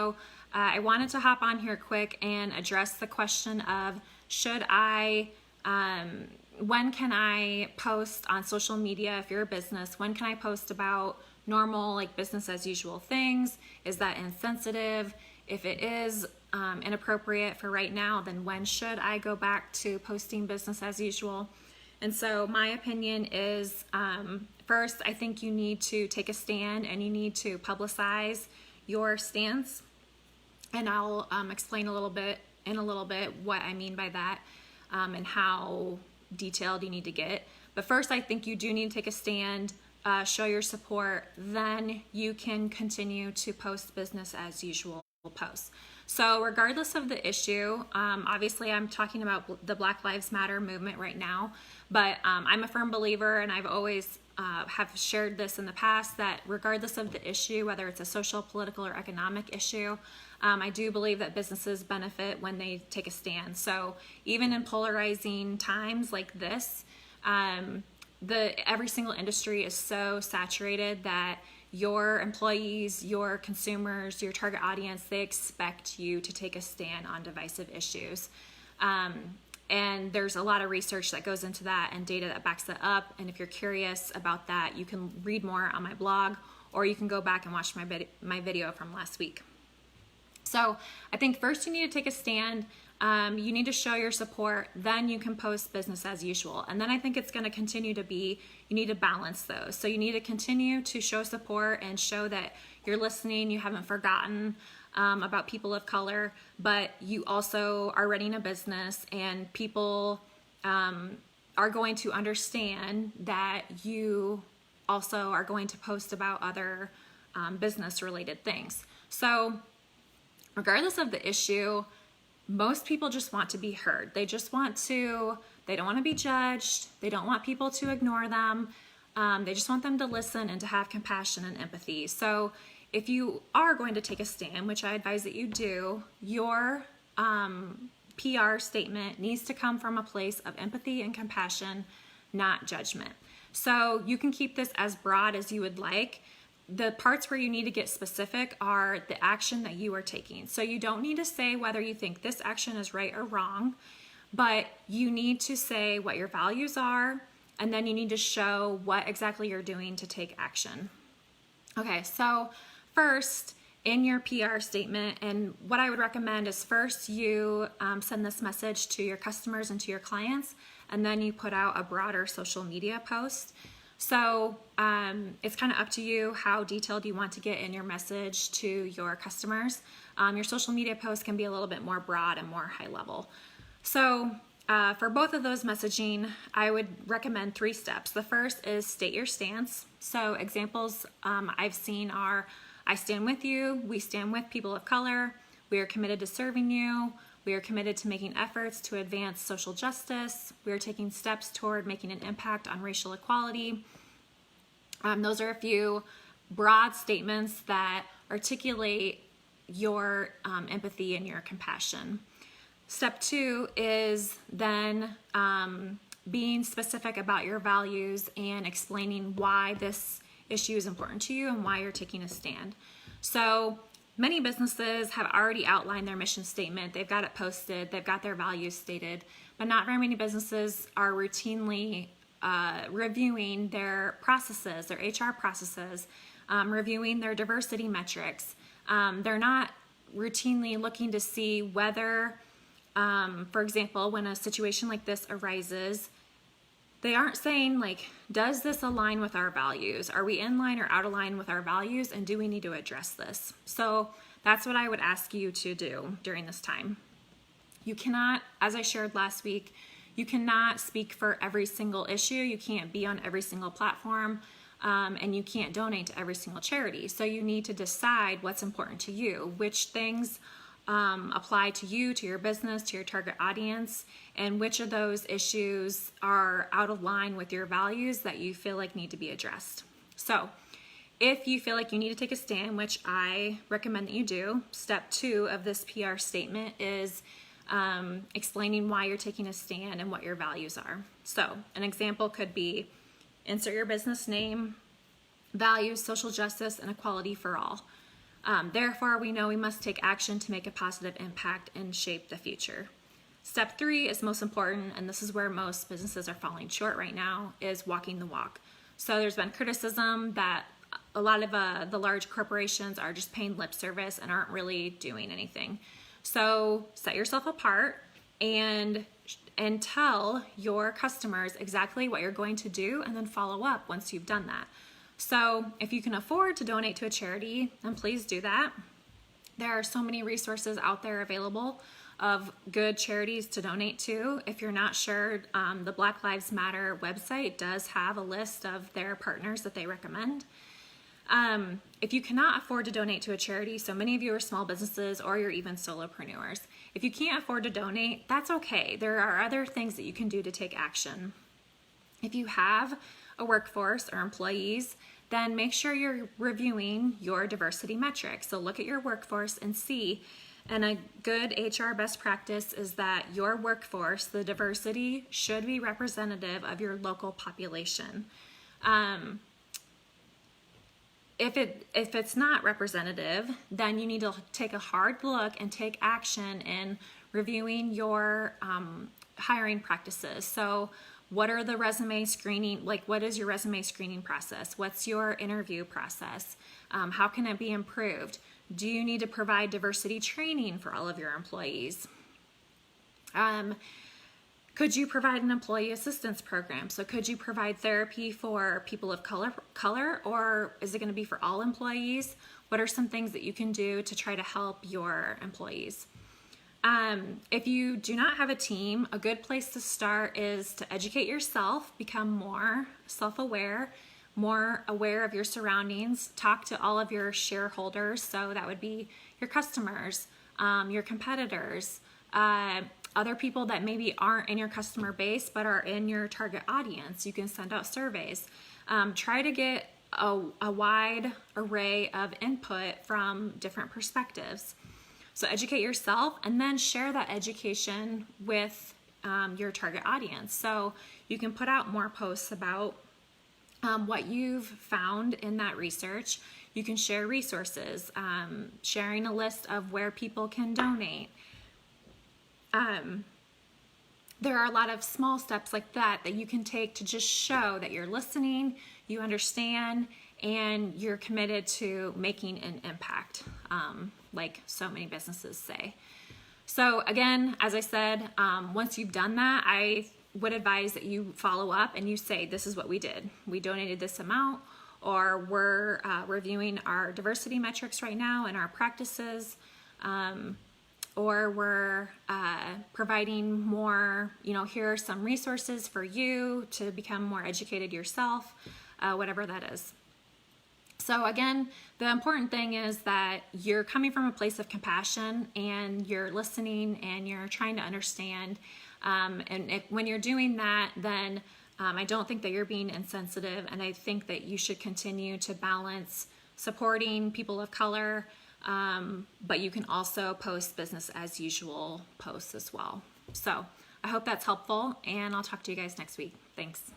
So I wanted to hop on here quick and address the question of when can I post on social media if you're a business? When can I post about normal, like business as usual things? Is that insensitive? If it is inappropriate for right now, then when should I go back to posting business as usual? And so my opinion is, first, I think you need to take a stand and you need to publicize your stance. And I'll explain in a little bit what I mean by that and how detailed you need to get. But first, I think you do need to take a stand, show your support, then you can continue to post business as usual posts. So regardless of the issue, obviously I'm talking about the Black Lives Matter movement right now, but I'm a firm believer, and I've always have shared this in the past, that regardless of the issue, whether it's a social, political, or economic issue, I do believe that businesses benefit when they take a stand. So even in polarizing times like this, every single industry is so saturated that your employees, your consumers, your target audience, they expect you to take a stand on divisive issues. And there's a lot of research that goes into that and data that backs that up. And if you're curious about that, you can read more on my blog, or you can go back and watch my video from last week. So I think first you need to take a stand. You need to show your support, then you can post business as usual. And then I think it's going to continue to be, you need to balance those. So you need to continue to show support and show that you're listening, you haven't forgotten about people of color, but you also are running a business, and people are going to understand that you also are going to post about other business related things. So regardless of the issue, most people just want to be heard. They don't want to be judged. They don't want people to ignore them. They just want them to listen and to have compassion and empathy. So if you are going to take a stand, which I advise that you do, your PR statement needs to come from a place of empathy and compassion, not judgment. So you can keep this as broad as you would like. The parts where you need to get specific are the action that you are taking. So you don't need to say whether you think this action is right or wrong, but you need to say what your values are, and then you need to show what exactly you're doing to take action. Okay, so first, in your PR statement, and what I would recommend is first you send this message to your customers and to your clients, and then you put out a broader social media post. So it's kind of up to you how detailed you want to get in your message to your customers. Your social media posts can be a little bit more broad and more high level. So for both of those messaging, I would recommend 3 steps. The first is state your stance. So examples I've seen are, I stand with you, we stand with people of color, we are committed to serving you, we are committed to making efforts to advance social justice, we are taking steps toward making an impact on racial equality. Those are a few broad statements that articulate your empathy and your compassion. Step 2 is then being specific about your values and explaining why this issue is important to you and why you're taking a stand. So many businesses have already outlined their mission statement. They've got it posted. They've got their values stated, but not very many businesses are routinely reviewing their processes, their HR processes, reviewing their diversity metrics. They're not routinely looking to see whether, for example, when a situation like this arises, they aren't saying like, does this align with our values? Are we in line or out of line with our values? And do we need to address this? So that's what I would ask you to do during this time. You cannot, as I shared last week, you cannot speak for every single issue. You can't be on every single platform, and you can't donate to every single charity. So you need to decide what's important to you, which things apply to you, to your business, to your target audience, and which of those issues are out of line with your values that you feel like need to be addressed. So if you feel like you need to take a stand, which I recommend that you do, step 2 of this PR statement is explaining why you're taking a stand and what your values are. So an example could be insert your business name, values, social justice, and equality for all. Therefore, we know we must take action to make a positive impact and shape the future. Step 3 is most important, and this is where most businesses are falling short right now, is walking the walk. So there's been criticism that a lot of the large corporations are just paying lip service and aren't really doing anything. So set yourself apart and tell your customers exactly what you're going to do, and then follow up once you've done that. So if you can afford to donate to a charity, then please do that. There are so many resources out there available of good charities to donate to. If you're not sure, the Black Lives Matter website does have a list of their partners that they recommend. If you cannot afford to donate to a charity, so many of you are small businesses or you're even solopreneurs. If you can't afford to donate, that's okay. There are other things that you can do to take action. If you have a workforce or employees, then make sure you're reviewing your diversity metrics. So look at your workforce and see. And a good HR best practice is that your workforce, the diversity, should be representative of your local population. If it's not representative, then you need to take a hard look and take action in reviewing your hiring practices. So what are the resume screening, what is your resume screening process? What's your interview process? How can it be improved? Do you need to provide diversity training for all of your employees? Could you provide an employee assistance program? So could you provide therapy for people of color, or is it going to be for all employees? What are some things that you can do to try to help your employees? If you do not have a team, a good place to start is to educate yourself, become more self-aware, more aware of your surroundings, talk to all of your shareholders, so that would be your customers, your competitors, other people that maybe aren't in your customer base but are in your target audience. You can send out surveys. Try to get a wide array of input from different perspectives. So educate yourself and then share that education with your target audience. So you can put out more posts about what you've found in that research. You can share resources, sharing a list of where people can donate. There are a lot of small steps like that you can take to just show that you're listening, you understand, and you're committed to making an impact, like so many businesses say. So again, as I said, once you've done that, I would advise that you follow up and you say, this is what we did. We donated this amount, or we're reviewing our diversity metrics right now and our practices, or we're providing more, here are some resources for you to become more educated yourself, whatever that is. So again, the important thing is that you're coming from a place of compassion and you're listening and you're trying to understand. When you're doing that, then I don't think that you're being insensitive, and I think that you should continue to balance supporting people of color, but you can also post business as usual posts as well. So I hope that's helpful, and I'll talk to you guys next week. Thanks.